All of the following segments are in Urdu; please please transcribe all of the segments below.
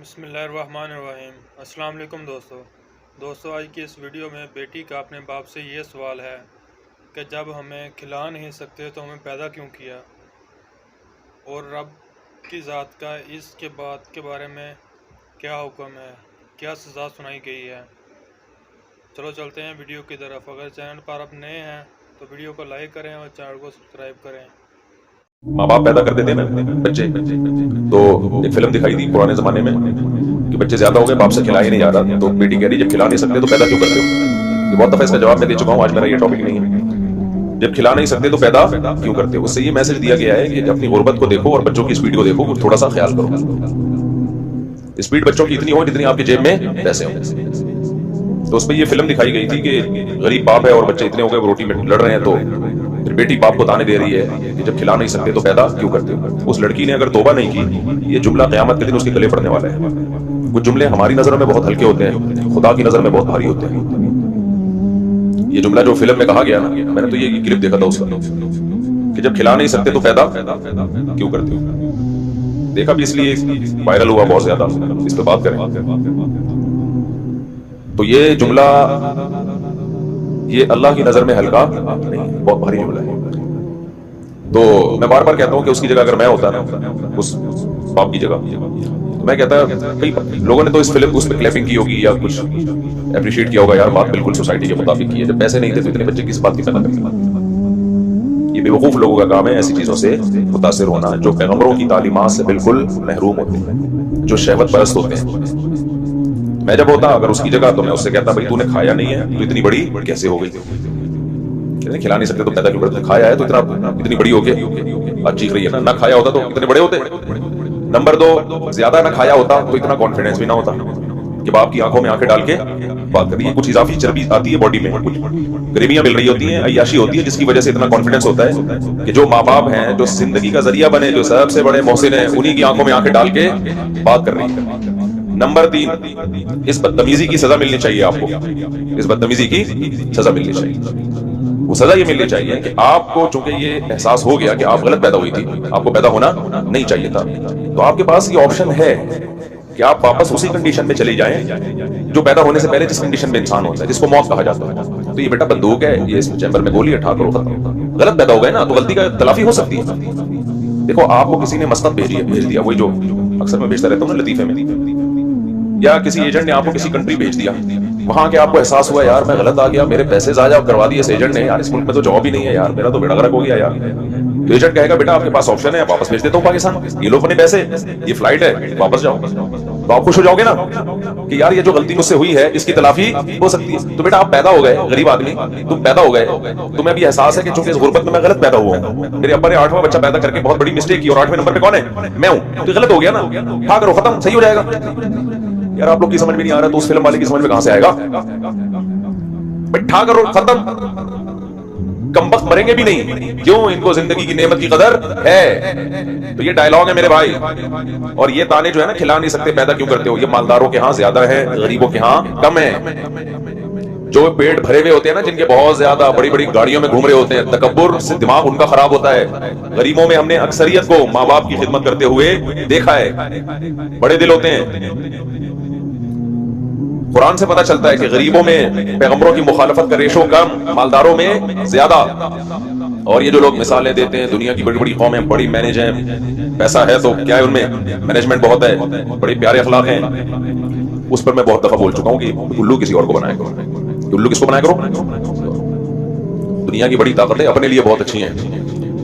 بسم اللہ الرحمن الرحیم۔ السلام علیکم دوستو، آج کی اس ویڈیو میں بیٹی کا اپنے باپ سے یہ سوال ہے کہ جب ہمیں کھلا نہیں سکتے تو ہمیں پیدا کیوں کیا، اور رب کی ذات کا اس کے بات کے بارے میں کیا حکم ہے، کیا سزا سنائی گئی ہے۔ چلو چلتے ہیں ویڈیو کی طرف۔ اگر چینل پر آپ نئے ہیں تو ویڈیو کو لائک کریں اور چینل کو سبسکرائب کریں۔ ماں باپ پیدا کر دیتے ہیں نا بچے، تو ایک فلم دکھائی تھی پرانے زمانے میں کہ بچے زیادہ ہو گئے، باپ سے کھلا ہی نہیں جا رہا، تو بیٹی کہہ رہی جب کھلا نہیں سکتے تو پیدا کیوں کرتے ہو۔ یہ بہت دفعہ اس کا جواب میں دے چکا ہوں، آج میرا یہ ٹاپک نہیں ہے۔ جب کھلا نہیں سکتے تو پیدا کیوں کرتے ہو، اس سے یہ میسج دیا گیا ہے کہ اپنی غربت کو دیکھو اور بچوں کی اسپیڈ کو دیکھو، تھوڑا سا خیال کرو۔ اسپیڈ بچوں کی اتنی ہو جتنی آپ کی جیب میں پیسے ہوں۔ تو اس پہ یہ فلم دکھائی گئی تھی کہ غریب باپ ہے اور بچے اتنے ہو گئے وہ روٹی میں لڑ رہے ہیں، تو پھر بیٹی باپ کو تانے دے رہی ہے کہ جب کھلا نہیں سکتے تو پیدا کیوں کرتے ہو۔ اس لڑکی نے اگر توبہ نہیں کی، یہ جملہ قیامت کے دن اس کے گلے پڑنے والا ہے۔ کچھ جملے ہماری نظر میں بہت ہلکے ہوتے ہیں، خدا کی نظر میں بہت بھاری ہوتے ہیں۔ یہ جملہ جو فلم میں کہا گیا نا، میں نے تو یہ کلپ دیکھا تھا اس کا کہ جب کھلا نہیں سکتے تو پیدا کیوں کرتے ہو۔ دیکھا بھی اس لیے وائرل ہوا بہت زیادہ، اس پہ بات کریں۔ تو یہ جملہ یہ اللہ کی نظر میں ہلکا نہیں، بہت بھاری جملہ ہے۔ تو میں بار بار کہتا ہوں کہ اس کی جگہ اگر میں ہوتا نا، اس باپ کی جگہ، تو میں کہتا کئی لوگوں نے تو اس فلم اس پہ کلیپنگ کی ہوگی یا کچھ اپریشیٹ کیا ہوگا، یار بات بالکل سوسائٹی کے مطابق کی ہے، جب پیسے نہیں تھے تو اتنے بچے کس بات کی پیدا کرتے۔ یہ بے وقوف لوگوں کا کام ہے ایسی چیزوں سے متاثر ہونا، جو پیغمبروں کی تعلیمات سے بالکل محروم ہوتے ہیں، جو شہوت پرست ہوتے ہیں۔ میں جب ہوتا اگر اس کی جگہ تو میں اس سے کہتا بھائی تو نے کھایا نہیں ہے تو اتنی بڑی کیسے ہو گئی، کھلا نہیں سکتے تو پیدا کیوں کرتے، کھایا ہے تو اتنی بڑی ہو کے آج چیخ رہی ہے نا، نہ کھایا ہوتا تو اتنے بڑے ہوتے۔ نمبر 2، زیادہ نہ کھایا ہوتا تو اتنا کانفیڈنس بھی نہ ہوتا کہ باپ کی آنکھوں میں آنکھیں ڈال کے بات کر رہی ہے۔ کچھ اضافی چربی آتی ہے باڈی میں، کچھ گرمیاں مل رہی ہوتی ہیں، عیاشی ہوتی ہے، جس کی وجہ سے اتنا کانفیڈنس ہوتا ہے کہ جو ماں باپ ہیں، جو زندگی کا ذریعہ بنے، جو سب سے بڑے محسن ہیں، انہی کی آنکھوں میں آنکھیں ڈال کے بات کر رہی ہے۔ نمبر 3، اس بدتمیزی کی سزا ملنی چاہیے آپ کو، اس بدتمیزی کی سزا ملنی چاہیے۔ وہ سزا یہ ملنی چاہیے کہ آپ کو چونکہ یہ احساس ہو گیا کہ آپ غلط پیدا ہوئی تھی، آپ کو پیدا ہونا نہیں چاہیے تھا، تو آپ کے پاس یہ آپشن ہے کہ آپ واپس اسی کنڈیشن میں چلے جائیں جو پیدا ہونے سے پہلے جس کنڈیشن میں انسان ہوتا ہے، جس کو موت کہا جاتا ہے۔ تو یہ بیٹا بندوق ہے، یہ اس چیمبر میں گولی اٹھا کرو، ختم۔ غلط پیدا ہو گئے نا تو غلطی کا تلافی ہو سکتی ہے۔ دیکھو آپ کو کسی نے مسقط بھیج دیا، وہی جو اکثر میں بھیجتا رہتا ہوں نا لطیفے میں، یا کسی ایجنٹ نے آپ کو کسی کنٹری بھیج دیا، وہاں کے آپ کو احساس ہوا یار میں غلط آ گیا، میرے پیسے ضائع کروا دیے اس ایجنٹ نے، یار اس ملک میں تو جاب ہی نہیں ہے، یار میرا تو بیڑا غرق ہو گیا یار۔ تو ایجنٹ کہے گا بیٹا آپ کے پاس آپشن ہے، واپس بھیج دیتا ہوں پاکستان، یہ لو اپنے پیسے، یہ فلائٹ ہے، واپس جاؤ۔ تو آپ خوش ہو جاؤ گے نا کہ یار یہ جو غلطی مجھ سے ہوئی ہے اس کی تلافی ہو سکتی ہے۔ تو بیٹا آپ پیدا ہو گئے، غریب آدمی تم پیدا ہو گئے، تمہیں بھی احساس ہے کہ چونکہ اس غربت میں میں غلط پیدا ہوا ہوں، میرے ابا نے 8واں بچہ پیدا کر کے بہت بڑی مسٹیک کی اور 8ویں نمبر پہ کون ہے، میں ہوں، تو غلط ہو گیا نا، ہاں کرو ختم، صحیح ہو جائے گا۔ یار آپ لوگ کی سمجھ میں نہیں آ رہا تو اس فلم والے کی سمجھ میں کہاں سے آئے گا، بٹھا کرو ختم، کمبخت مریں گے بھی نہیں، کیوں، ان کو زندگی کی نعمت کی قدر ہے۔ تو یہ ڈائلاگ ہے میرے بھائی، اور یہ تانے جو ہے نا کھلا نہیں سکتے پیدا کیوں کرتے ہو، یہ مالداروں کے ہاں زیادہ ہے، غریبوں کے ہاں کم ہے۔ جو پیٹ بھرے ہوئے ہوتے ہیں نا، جن کے بہت زیادہ بڑی بڑی گاڑیوں میں گھوم رہے ہوتے ہیں، تکبر سے دماغ ان کا خراب ہوتا ہے۔ غریبوں میں ہم نے اکثریت کو ماں باپ کی خدمت کرتے ہوئے دیکھا ہے، بڑے دل ہوتے ہیں۔ قرآن سے پتہ چلتا ہے کہ غریبوں میں پیغمبروں کی مخالفت کا ریشو کم، مالداروں میں زیادہ۔ اور یہ جو لوگ مثالیں دیتے ہیں دنیا کی بڑی بڑی قومیں بڑی مینج ہیں، پیسہ ہے تو کیا ہے ان میں، مینجمنٹ بہت ہے، بڑے پیارے اخلاق ہیں، اس پر میں بہت دفعہ بول چکا ہوں کہ الو کسی اور کو بنایا کرو، الو کس کو بنایا کرو۔ دنیا کی بڑی طاقتیں اپنے لیے بہت اچھی ہیں،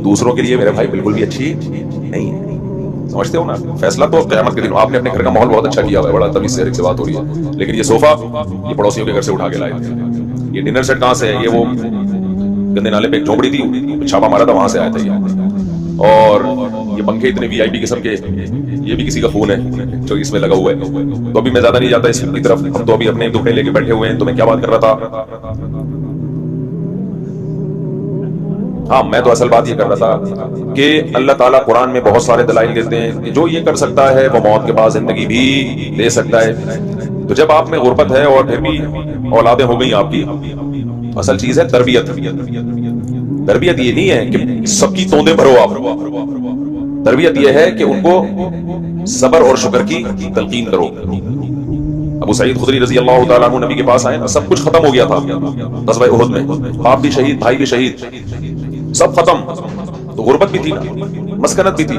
دوسروں کے لیے میرے بھائی بالکل بھی اچھی نہیں ہے، سمجھتے ہو نا۔ فیصلہ تو قیامت کے دن، آپ نے اپنے گھر کا ماحول بہت اچھا کیا ہوا ہے، بڑا تمیز سے بات ہو رہی ہے، لیکن یہ صوفہ یہ پڑوسیوں کے گھر سے اٹھا کے لائے تھے، یہ ڈنر سیٹ کہاں سے ہے، یہ وہ گندے نالے پہ ایک جھونپڑی تھی، چھاپا مارا تھا وہاں سے آیا تھا یہ، اور یہ پنکھے اتنے وی آئی پی قسم کے، یہ بھی کسی کا خون ہے جو اس میں لگا ہوا ہے۔ تو ابھی میں زیادہ نہیں جاتا اس کی طرف، ہم تو ابھی اپنے دکھڑے لے کے بیٹھے ہوئے ہیں۔ تو میں کیا بات کر رہا تھا، ہاں میں تو اصل بات یہ کر رہا تھا کہ اللہ تعالیٰ قرآن میں بہت سارے دلائل دیتے ہیں کہ جو یہ کر سکتا ہے وہ موت کے بعد زندگی بھی دے سکتا ہے۔ تو جب آپ میں غربت ہے اور پھر بھی اولادیں ہو گئی آپ کی، اصل چیز ہے تربیت۔ تربیت یہ نہیں ہے کہ سب کی توندیں بھرو آپ، تربیت یہ ہے کہ ان کو صبر اور شکر کی تلقین کرو. ابو سعید خدری رضی اللہ تعالیٰ عنہ نبی کے پاس آئے نا, سب کچھ ختم ہو گیا تھا غزوہ احد میں, باپ بھی شہید, بھائی بھی شہید, سب ختم, تو غربت بھی تھی نا, مسکنت بھی تھی.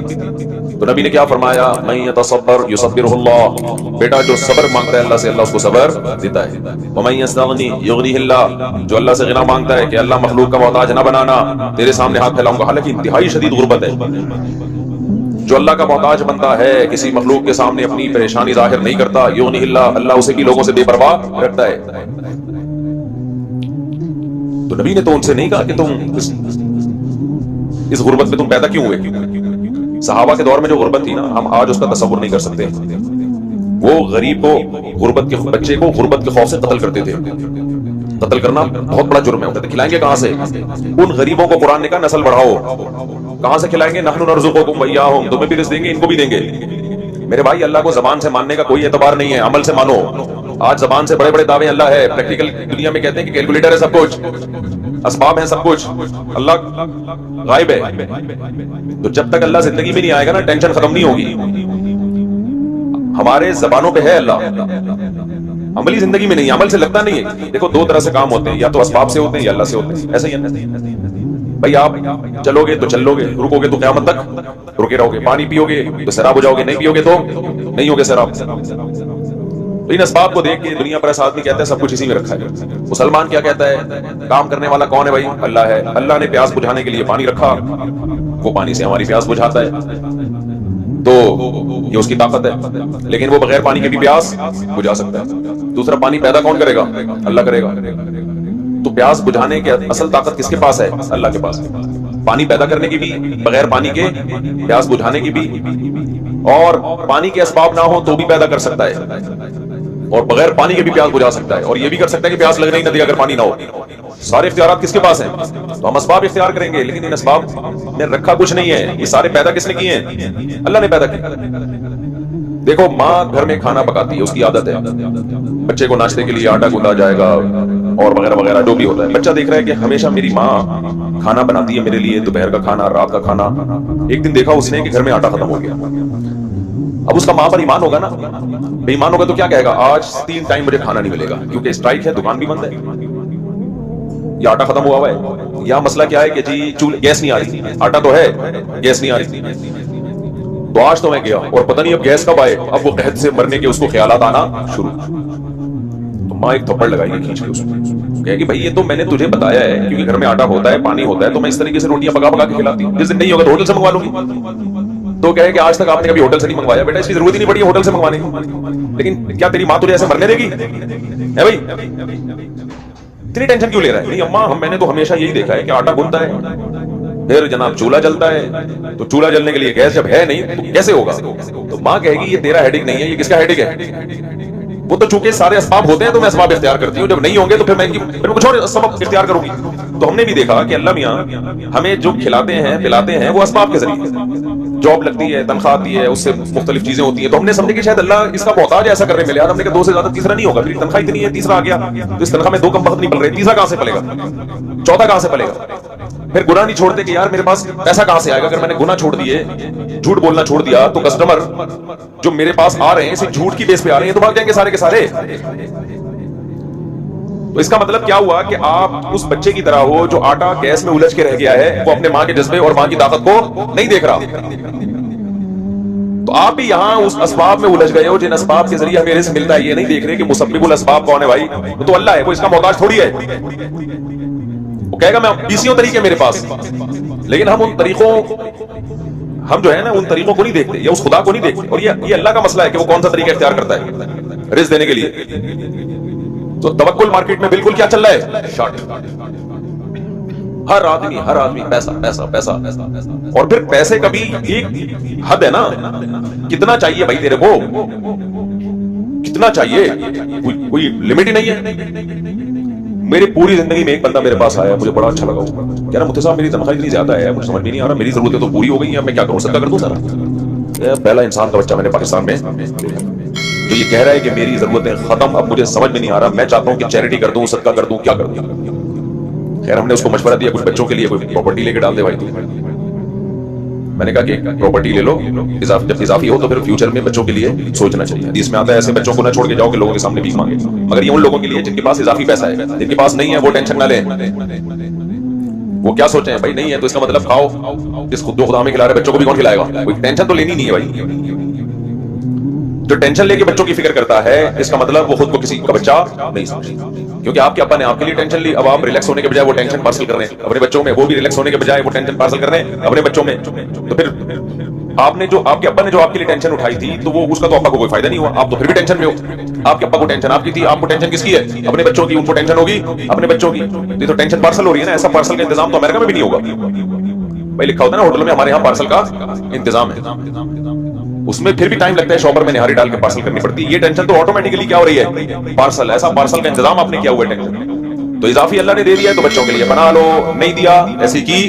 تو نبی نے کیا فرمایا, من یتصبر یصبرہ اللہ, بیٹا جو صبر مانگتا ہے اللہ سے, اللہ اس کو صبر دیتا ہے. ومن یستغنی یغنیہ اللہ, جو اللہ سے غنا مانگتا ہے کہ اللہ مخلوق کا محتاج نہ بنانا, تیرے سامنے ہاتھ پھیلاؤں گا, حالانکہ انتہائی شدید غربت ہے. جو اللہ کا محتاج بنتا ہے, کسی مخلوق کے سامنے اپنی پریشانی ظاہر نہیں کرتا, یغنیہ اللہ, اللہ اسے بھی لوگوں سے بے پرواہ رکھتا ہے. تو نبی نے تو ان سے نہیں کہا کہ تم اس غربت میں تم پیدا کیوں ہوئے. صحابہ کے دور میں جو غربت تھی نا, ہم آج اس کا تصور نہیں کر سکتے. وہ غریب کو, غربت کے بچے کو غربت کے خوف سے قتل کرتے تھے. قتل کرنا بہت بڑا جرم ہے. کھلائیں گے کہاں سے؟ ان غریبوں کو قرآن نے کہا نسل بڑھاؤ. کہاں سے کھلائیں گے؟ نحن نرزقکم وإیاہم, تمہیں بھی رزق دیں گے, ان کو بھی دیں گے. میرے بھائی, اللہ کو زبان سے ماننے کا کوئی اعتبار نہیں ہے, عمل سے مانو. آج زبان سے بڑے بڑے دعوے اللہ ہے, پریکٹیکل دنیا میں کہتے ہیں کہ کیلکولیٹر ہے سب کچھ, اسباب ہیں سب کچھ, اللہ غائب ہے. تو جب تک اللہ زندگی میں نہیں آئے گا نا, ٹینشن ختم نہیں ہوگی. ہمارے زبانوں پہ ہے اللہ, عملی زندگی میں نہیں, عمل سے لگتا نہیں ہے. دیکھو دو طرح سے کام ہوتے ہیں, یا تو اسباب سے ہوتے ہیں یا اللہ سے ہوتے ہیں. ایسا ہی ہے بھائی, آپ چلو گے تو چلو گے, رکو گے تو قیامت تک رکے رہو گے, پانی پیو گے تو سیراب ہو جاؤ گے, نہیں پیو گے تو نہیں ہوگے سیراب. تو ان اسباب کو دیکھ کے دنیا پر ایسا آدمی کہتا ہے سب کچھ اسی میں رکھا ہے. مسلمان کیا کہتا ہے, کام کرنے والا کون ہے بھائی؟ اللہ ہے. اللہ نے پیاس بجھانے کے لیے پانی رکھا, وہ پانی سے ہماری پیاس بجھاتا ہے, تو یہ اس کی طاقت ہے. لیکن وہ بغیر پانی کے بھی پیاس بجھا سکتا ہے. دوسرا, پانی پیدا کون کرے گا؟ اللہ کرے گا. تو پیاس بجھانے کی اصل طاقت کس کے پاس ہے؟ اللہ کے پاس. پانی پیدا کرنے کی بھی, بغیر پانی کے پیاس بجھانے کی بھی, اور پانی کے اسباب نہ ہو تو بھی پیدا کر سکتا ہے, اور بغیر پانی کے بھی پیاس بجھا سکتا ہے, اور یہ بھی کر سکتا ہے کہ پیاس لگنے ہی نہ دے اگر پانی نہ ہو. سارے اختیارات کس کے پاس ہیں؟ تو ہم اسباب اختیار کریں گے, لیکن ان اسباب نے رکھا کچھ نہیں ہے. یہ سارے پیدا کس نے کیے ہیں؟ اللہ نے پیدا کیے. دیکھو, ماں گھر میں کھانا پکاتی ہے, اس کی عادت ہے, بچے کو ناشتے کے لیے آٹا گوندا جائے گا اور وغیرہ وغیرہ جو بھی ہوتا ہے. بچہ دیکھ رہا ہے کہ ہمیشہ میری ماں کھانا بناتی ہے میرے لیے, دوپہر کا کھانا, رات کا کھانا. ایک دن دیکھا اس نے کہ گھر میں آٹا ختم ہو گیا. اب اس کا ماں پر ایمان ہوگا نا, بے ایمان ہوگا تو کیا کہے گا, آج 3 ٹائم مجھے کھانا نہیں ملے گا کیونکہ اسٹرائک ہے, دکان بھی بند ہے, یا آٹا ختم ہوا ہے. یا مسئلہ کیا ہے کہ جی گیس نہیں آ رہی, آٹا تو ہے, گیس نہیں آ رہی. تو آج تو میں گیا اور پتہ نہیں اب گیس کب آئے. اب وہ قحط سے مرنے کے اس کو خیالات آنا شروع. تو ماں ایک تھپڑ لگائی کھینچ کے اس کو, کہے کہ بھائی یہ تو میں نے تجھے بتایا ہے کیونکہ گھر میں آٹا ہوتا ہے, پانی ہوتا ہے, تو میں اس طریقے سے روٹیاں پکا پکا کے کھلاتی ہوں. جس دن نہیں ہوگا تو ہوٹل سے منگوا لوں گی. تو کہے کہ آج تک آپ نے کبھی ہوٹل سے نہیں منگوایا. بیٹا اس کی ضرورت ہی نہیں پڑی ہوٹل سے منگوانے کی, لیکن کیا تیری ماں تجھے ایسے مرنے دے گی؟ ہے بھائی, اتنی ٹینشن کیوں لے رہا ہے؟ نہیں اماں, میں نے تو ہمیشہ یہی دیکھا ہے کہ آٹا گوندتا ہے, پھر جناب چولہا جلتا ہے, تو چولہا جلنے کے لیے گیس جب ہے نہیں تو کیسے ہوگا؟ تو ماں کہے گی یہ تیرا ہیڈک نہیں ہے, یہ کس کا ہیڈک ہے؟ وہ تو چونکہ سارے اسباب ہوتے ہیں تو میں اسباب اختیار کرتی ہوں, جب نہیں ہوں گے تو پھر میں کچھ اور سبب اختیار کروں گی. تو ہم نے بھی دیکھا کہ اللہ میاں ہمیں جو کھلاتے ہیں پلاتے ہیں وہ اسباب کے ذریعے, جاب لگتی ہے, تنخواہ آتی ہے, اس سے مختلف چیزیں ہوتی ہیں. تو ہم نے سمجھے کہ شاید اللہ اس کا محتاج ایسا کرنے ملے. ہم نے کہا 2 سے زیادہ تیسرا نہیں ہوگا, پھر تنخواہ اتنی ہے, تیسرا آ گیا تو اس تنخواہ میں 2 کم وقت نہیں پل رہے, تیسرا کہاں سے پلے گا, چوتھا کہاں سے پلے گا؟ پھر گناہ نہیں چھوڑتے کہ یار میرے پاس پیسہ کہاں سے آئے گا. اگر میں نے گناہ چھوڑ دیے, جھوٹ بولنا چھوڑ دیا, تو کسٹمر جو میرے پاس آ رہے ہیں صرف جھوٹ کی بیس پہ آ رہے ہیں, تو بھاگ جائیں گے سارے کے سارے. تو اس کا مطلب کیا ہوا کہ آپ اس بچے کی طرح ہو جو آٹا گیس میں الجھ کے رہ گیا ہے, وہ اپنے ماں کے جذبے اور ماں کی طاقت کو نہیں دیکھ رہا. تو آپ بھی یہاں اس اسباب میں الجھ گئے ہو جن اسباب کے ذریعے ہمیں رزق ملتا ہے. یہ نہیں دیکھ رہے کہ مسبب الاسباب کون ہے بھائی, وہ تو اللہ ہے, وہ اس کا محتاج تھوڑی ہے. وہ کہے گا میں 20 طریقے میرے پاس, لیکن ہم ان طریقوں, ہم جو ہے نا ان طریقوں کو نہیں دیکھتے یا اس خدا کو نہیں دیکھتے. اور یہ اللہ کا مسئلہ ہے کہ وہ کون سا طریقہ اختیار کرتا ہے رزق دینے کے لیے. تو توکل مارکیٹ میں بالکل کیا چل رہا ہے, شارٹ. ہر آدمی پیسہ پیسہ پیسہ, اور پھر پیسے کا بھی ایک حد ہے نا, کتنا چاہیے بھائی تیرے کو, کتنا چاہیے, کوئی لمٹ ہی نہیں ہے. میری پوری زندگی میں ایک بندہ میرے پاس آیا, مجھے بڑا اچھا لگا, کہہ رہا مفتی صاحب میری تنخواہ اتنی زیادہ ہے, مجھے سمجھ میں نہیں آ رہا, میری ضرورتیں تو پوری ہو گئی ہیں, اب میں کیا کروں, صدقہ کر دوں سارا. پہلا انسان کا بچہ میں نے پاکستان میں جو یہ کہہ رہا ہے کہ میری ضرورتیں ختم, اب مجھے سمجھ میں نہیں آ رہا, میں چاہتا ہوں کہ چیریٹی کر دوں, صدقہ کر دوں, کیا کر دوں. خیر ہم نے اس کو مشورہ دیا کچھ بچوں کے لیے کوئی پراپرٹی لے کے ڈال دے بھائی. میں نے کہا کہ پراپرٹی لے لو، جب اضافی ہو تو پھر فیوچر میں بچوں کے لیے سوچنا چاہیے. حدیث میں آتا ہے ایسے بچوں کو نہ چھوڑ کے جاؤ کہ لوگوں کے سامنے بھیک مانگے. مگر یہ ان لوگوں کے لیے جن کے پاس اضافی پیسہ ہے. جن کے پاس نہیں ہے وہ ٹینشن نہ لیں. وہ کیا سوچیں بھائی نہیں ہے تو اس کا مطلب کھاؤ، جس خود خدا میں کھلا رہے بچوں کو بھی کون کھلائے گا؟ کوئی ٹینشن تو لینی نہیں ہے بھائی. جو ٹینشن لے کے بچوں کی فکر کرتا ہے اس کا مطلب وہ خود کو کسی کا بچہ نہیں سمجھتا. کیونکہ آپ کے ابا نے آپ کے لیے ٹینشن لی، اب آپ ریلیکس ہونے کے بجائے وہ ٹینشن پارسل کر رہے ہیں اپنے بچوں میں. وہ بھی ریلیکس ہونے کے بجائے وہ ٹینشن پارسل کر رہے ہیں اپنے بچوں میں. تو پھر آپ نے جو آپ کے ابا نے جو آپ کے لیے ٹینشن اٹھائی تھی تو وہ اس کا تو ابا کو کوئی فائدہ نہیں ہوا. آپ تو پھر بھی ٹینشن میں ہو. آپ کے ابا کو ٹینشن آپ کی تھی، آپ کو ٹینشن کس کی ہے؟ اپنے بچوں کی. ان کو ٹینشن ہوگی اپنے بچوں کی. یہ تو ٹینشن پارسل ہو رہی ہے نا. ایسا پارسل کا انتظام تو امریکہ میں بھی نہیں ہوگا بھائی. لکھا ہوتا ہے نا ہوٹل میں ہمارے یہاں پارسل کا انتظام ہے. اس میں پھر بھی ٹائم لگتا ہے، شاپر میں نہاری ڈال کے پارسل کرنی پڑتی ہے. یہ ٹینشن تو آٹومیٹکلی کیا ہو رہی ہے؟ پارسل. ایسا پارسل کا انتظام آپ نے کیا ہوا ہے ٹینشن. تو اضافی اللہ نے دے دیا ہے تو بچوں کے لیے بنا لو. نہیں دیا ایسی کی